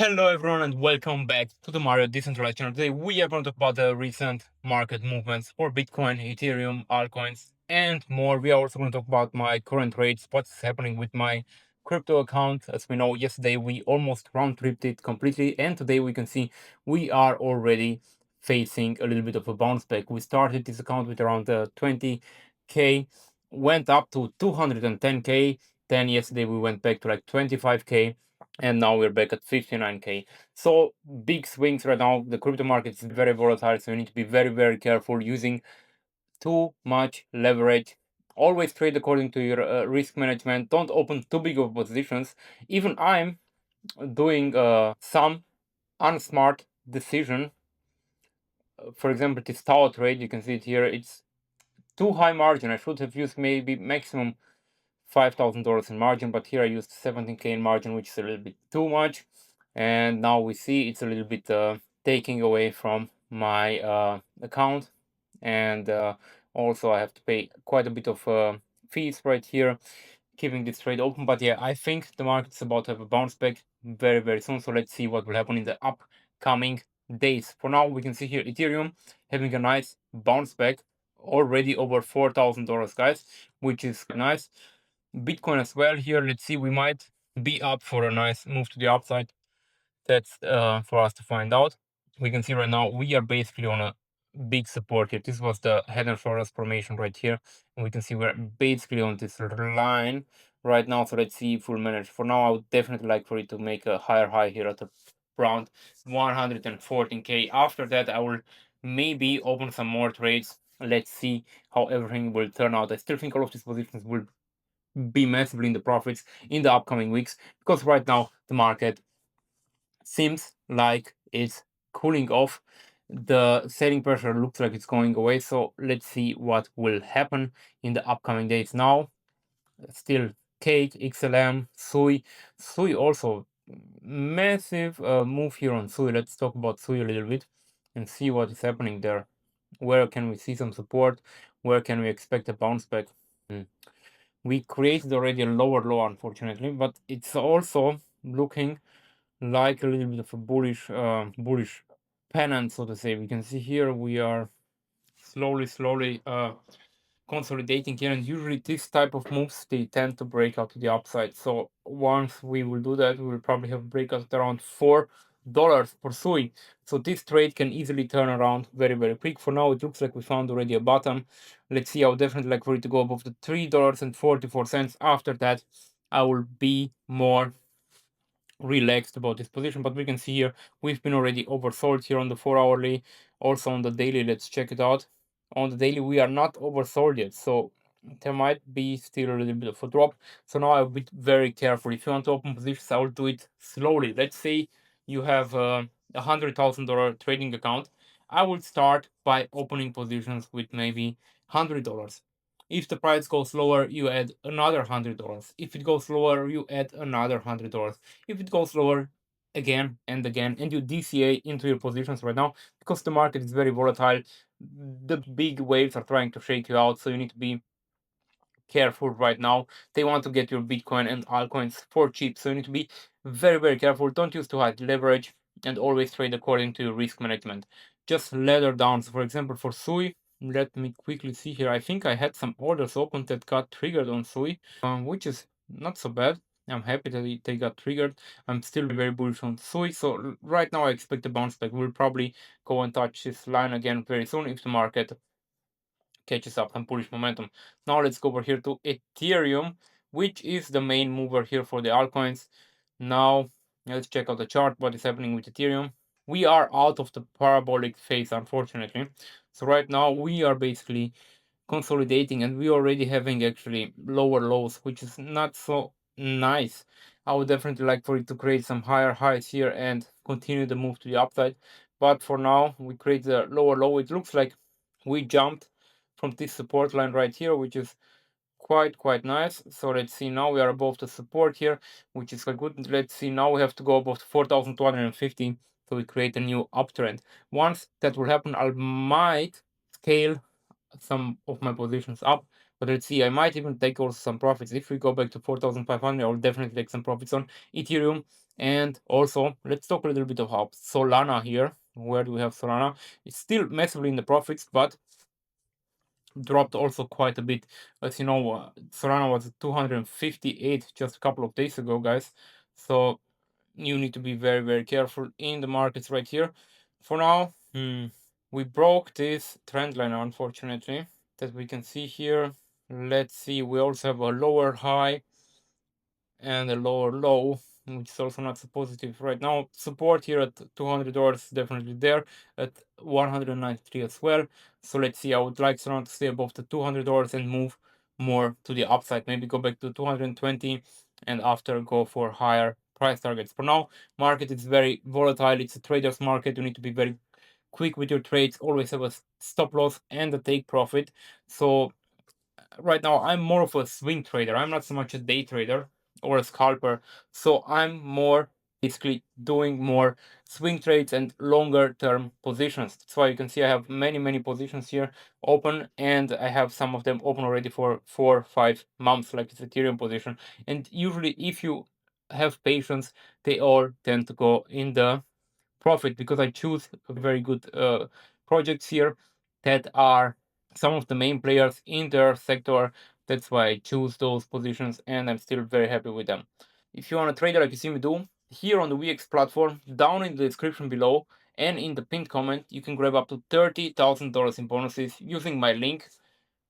Hello everyone and welcome back to the Mario Decentralized channel. Today we are going to talk about the recent market movements for Bitcoin, Ethereum, altcoins and more. We are also going to talk about my current rates, what's happening with my crypto account. As we know, yesterday we almost round-tripped it completely, and today we can see we are already facing a little bit of a bounce back. We started this account with around 20k, went up to 210k, then yesterday we went back to like 25k, and now we're back at 59k. So big swings right now. The crypto market is very volatile, so you need to be very careful using too much leverage. Always trade according to your risk management. Don't open too big of positions. Even I'm doing some unsmart decision. For example, this tower trade, you can see it here, it's too high margin. I should have used maybe maximum $5,000 in margin, but here I used 17k in margin, which is a little bit too much. And now we see it's a little bit taking away from my account, and also I have to pay quite a bit of fees right here, keeping this trade open. But yeah, I think the market's about to have a bounce back very soon, so let's see what will happen in the upcoming days. For now, we can see here Ethereum having a nice bounce back, already over $4,000, guys, which is nice. Bitcoin as well here. Let's see, we might be up for a nice move to the upside. That's for us to find out. We can see right now we are basically on a big support here. This was the head and shoulders formation right here, and we can see we're basically on this line right now. So let's see if we'll manage. For now, I would definitely like for it to make a higher high here at around 114k. After that, I will maybe open some more trades. Let's see how everything will turn out. I still think all of these positions will be massively in the profits in the upcoming weeks, because right now the market seems like it's cooling off. The selling pressure looks like it's going away, so let's see what will happen in the upcoming days. Now still Cake, XLM, Sui also massive move here on Sui. Let's talk about Sui a little bit and see what is happening there. Where can we see some support? Where can we expect a bounce back? We created already a lower low, unfortunately, but it's also looking like a little bit of a bullish pennant, so to say. We can see here we are slowly consolidating here, and usually this type of moves, they tend to break out to the upside. So once we will do that, we will probably have breakout at around $4 for Sui. So this trade can easily turn around very quick. For now, it looks like we found already a bottom. Let's see. I would definitely like for it to go above the $3.44. After that, I will be more relaxed about this position. But we can see here we've been already oversold here on the 4-hourly, also on the daily. Let's check it out. On the daily, we are not oversold yet, so there might be still a little bit of a drop. So now I'll be very careful. If you want to open positions, I will do it slowly. Let's say you have a $100,000 trading account. I will start by opening positions with maybe $100. If the price goes lower, you add another $100. If it goes lower, you add another $100. If it goes lower, again and again, and you DCA into your positions right now, because the market is very volatile. The big waves are trying to shake you out, so you need to be careful right now. They want to get your Bitcoin and altcoins for cheap, so you need to be very careful. Don't use too high leverage, and always trade according to your risk management. Just ladder down. So for example, for Sui, let me quickly see here. I think I had some orders open that got triggered on Sui, which is not so bad. I'm happy that they got triggered. I'm still very bullish on Sui, so right now I expect a bounce back. We'll probably go and touch this line again very soon if the market catches up some bullish momentum. Now let's go over here to Ethereum, which is the main mover here for the altcoins. Now let's check out the chart, what is happening with Ethereum. We are out of the parabolic phase, unfortunately. So right now we are basically consolidating, and we already having actually lower lows, which is not so nice. I would definitely like for it to create some higher highs here and continue the move to the upside. But for now, we create the lower low. It looks like we jumped from this support line right here, which is quite nice. So let's see, now we are above the support here, which is quite good. Let's see, now we have to go above 4,250, so we create a new uptrend. Once that will happen, I might scale some of my positions up. But let's see, I might even take also some profits. If we go back to 4,500, I will definitely take some profits on Ethereum. And also, let's talk a little bit about Solana here. Where do we have Solana? It's still massively in the profits, but dropped also quite a bit. As you know, Solana was 258 just a couple of days ago, guys. So you need to be very, very careful in the markets right here. For now, we broke this trend line, unfortunately, that we can see here. Let's see, we also have a lower high and a lower low, which is also not so positive right now. Support here at $200 definitely there, at 193 as well. So let's see, I would like Solana to stay above the $200 and move more to the upside, maybe go back to 220 and after go for higher price targets. For now, market is very volatile. It's a trader's market. You need to be very quick with your trades, always have a stop loss and a take profit. So right now I'm more of a swing trader. I'm not so much a day trader or a scalper. So I'm more basically doing more swing trades and longer term positions. That's why you can see I have many positions here open, and I have some of them open already for 4-5 months, like this Ethereum position. And usually if you have patience, they all tend to go in the profit, because I choose very good projects here that are some of the main players in their sector. That's why I choose those positions, and I'm still very happy with them. If you want to trade like you see me do, here on the VX platform, down in the description below and in the pinned comment, you can grab up to $30,000 in bonuses using my link.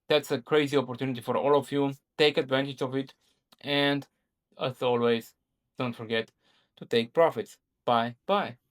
That's a crazy opportunity for all of you. Take advantage of it. And as always, don't forget to take profits. Bye bye.